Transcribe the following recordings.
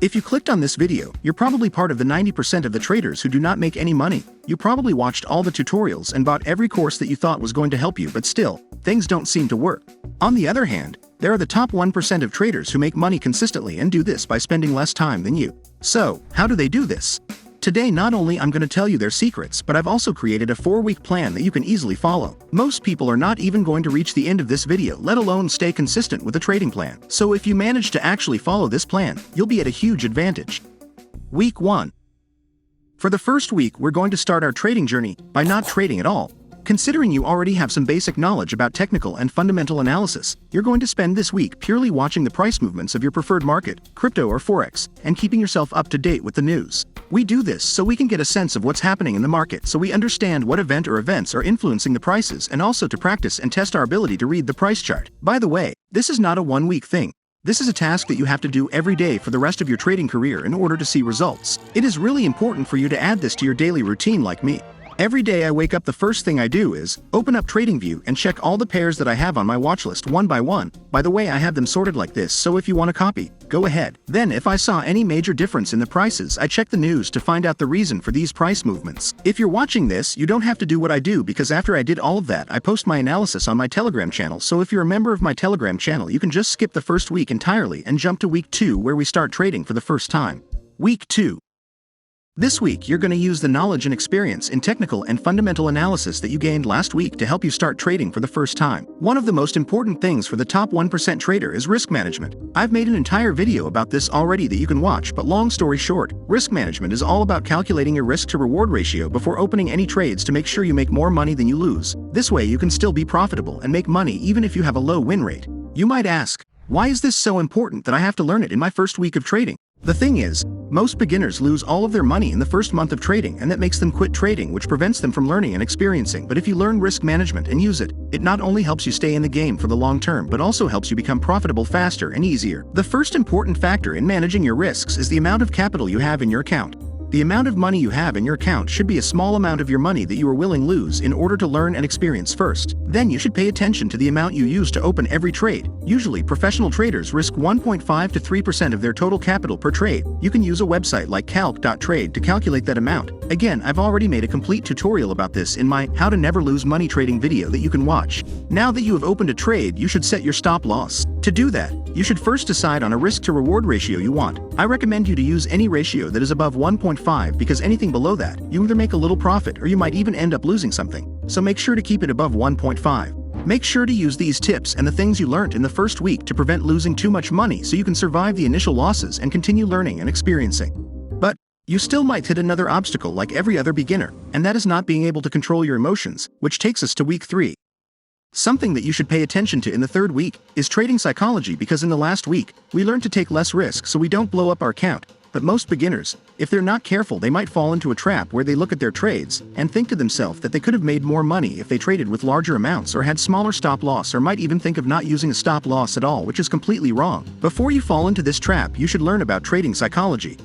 If you clicked on this video, you're probably part of the 90% of the traders who do not make any money. You probably watched all the tutorials and bought every course that you thought was going to help you, but still, things don't seem to work. On the other hand, there are the top 1% of traders who make money consistently and do this by spending less time than you. So, how do they do this? Today not only I'm going to tell you their secrets, but I've also created a 4-week plan that you can easily follow. Most people are not even going to reach the end of this video, let alone stay consistent with a trading plan. So if you manage to actually follow this plan, you'll be at a huge advantage. Week 1. For the first week, we're going to start our trading journey by not trading at all. Considering you already have some basic knowledge about technical and fundamental analysis, you're going to spend this week purely watching the price movements of your preferred market, crypto or forex, and keeping yourself up to date with the news. We do this so we can get a sense of what's happening in the market, so we understand what event or events are influencing the prices, and also to practice and test our ability to read the price chart. By the way, this is not a one-week thing. This is a task that you have to do every day for the rest of your trading career in order to see results. It is really important for you to add this to your daily routine like me. Every day I wake up, the first thing I do is open up TradingView and check all the pairs that I have on my watch list one by one. By the way, I have them sorted like this, so if you want to copy, go ahead. Then if I saw any major difference in the prices, I check the news to find out the reason for these price movements. If you're watching this, you don't have to do what I do, because after I did all of that, I post my analysis on my Telegram channel. So if you're a member of my Telegram channel, you can just skip the first week entirely and jump to week 2, where we start trading for the first time. Week 2. This week, you're going to use the knowledge and experience in technical and fundamental analysis that you gained last week to help you start trading for the first time. One of the most important things for the top 1% trader is risk management. I've made an entire video about this already that you can watch, but long story short, risk management is all about calculating your risk to reward ratio before opening any trades to make sure you make more money than you lose. This way you can still be profitable and make money even if you have a low win rate. You might ask, why is this so important that I have to learn it in my first week of trading? The thing is, most beginners lose all of their money in the first month of trading, and that makes them quit trading, which prevents them from learning and experiencing. But if you learn risk management and use it, it not only helps you stay in the game for the long term, but also helps you become profitable faster and easier. The first important factor in managing your risks is the amount of capital you have in your account. The amount of money you have in your account should be a small amount of your money that you are willing to lose in order to learn and experience first. Then you should pay attention to the amount you use to open every trade. Usually, professional traders risk 1.5 to 3% of their total capital per trade. You can use a website like calc.trade to calculate that amount. Again, I've already made a complete tutorial about this in my How to Never Lose Money Trading video that you can watch. Now that you have opened a trade, you should set your stop loss. To do that, you should first decide on a risk to reward ratio you want. I recommend you to use any ratio that is above 1.5, because anything below that, you either make a little profit or you might even end up losing something. So make sure to keep it above 1.5. Make sure to use these tips and the things you learned in the first week to prevent losing too much money, so you can survive the initial losses and continue learning and experiencing. But you still might hit another obstacle like every other beginner, and that is not being able to control your emotions, which takes us to week 3. Something that you should pay attention to in the third week is trading psychology, because in the last week, we learned to take less risk so we don't blow up our account. But most beginners, if they're not careful, they might fall into a trap where they look at their trades and think to themselves that they could have made more money if they traded with larger amounts or had smaller stop loss, or might even think of not using a stop loss at all, which is completely wrong. Before you fall into this trap, you should learn about trading psychology.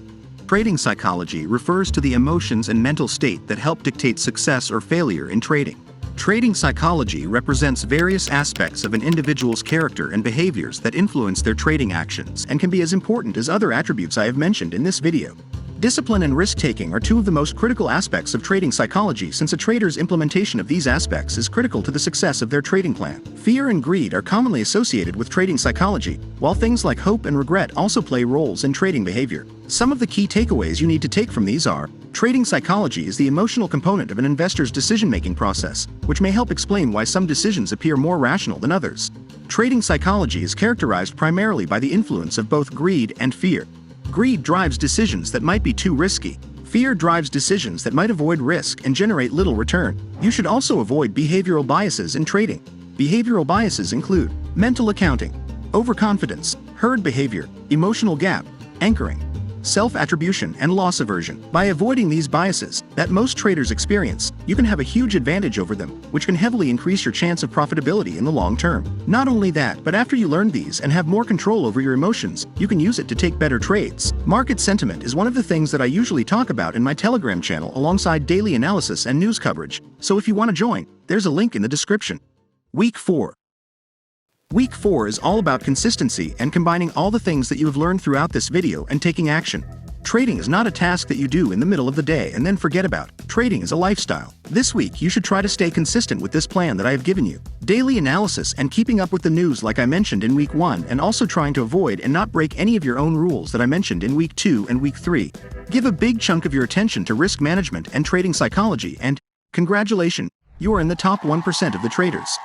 Trading psychology refers to the emotions and mental state that help dictate success or failure in trading. Trading psychology represents various aspects of an individual's character and behaviors that influence their trading actions, and can be as important as other attributes I have mentioned in this video. Discipline and risk-taking are two of the most critical aspects of trading psychology, since a trader's implementation of these aspects is critical to the success of their trading plan. Fear and greed are commonly associated with trading psychology, while things like hope and regret also play roles in trading behavior. Some of the key takeaways you need to take from these are: trading psychology is the emotional component of an investor's decision-making process, which may help explain why some decisions appear more rational than others. Trading psychology is characterized primarily by the influence of both greed and fear. Greed drives decisions that might be too risky. Fear drives decisions that might avoid risk and generate little return. You should also avoid behavioral biases in trading. Behavioral biases include mental accounting, overconfidence, herd behavior, emotional gap, anchoring, self-attribution, and loss aversion. By avoiding these biases that most traders experience, you can have a huge advantage over them, which can heavily increase your chance of profitability in the long term. Not only that, but after you learn these and have more control over your emotions, you can use it to take better trades. Market sentiment is one of the things that I usually talk about in my Telegram channel alongside daily analysis and news coverage, so if you want to join, there's a link in the description. Week 4. Week 4 is all about consistency and combining all the things that you have learned throughout this video and taking action. Trading is not a task that you do in the middle of the day and then forget about. Trading is a lifestyle. This week, you should try to stay consistent with this plan that I have given you. Daily analysis and keeping up with the news like I mentioned in week 1, and also trying to avoid and not break any of your own rules that I mentioned in week 2 and week 3. Give a big chunk of your attention to risk management and trading psychology, and congratulations, you are in the top 1% of the traders.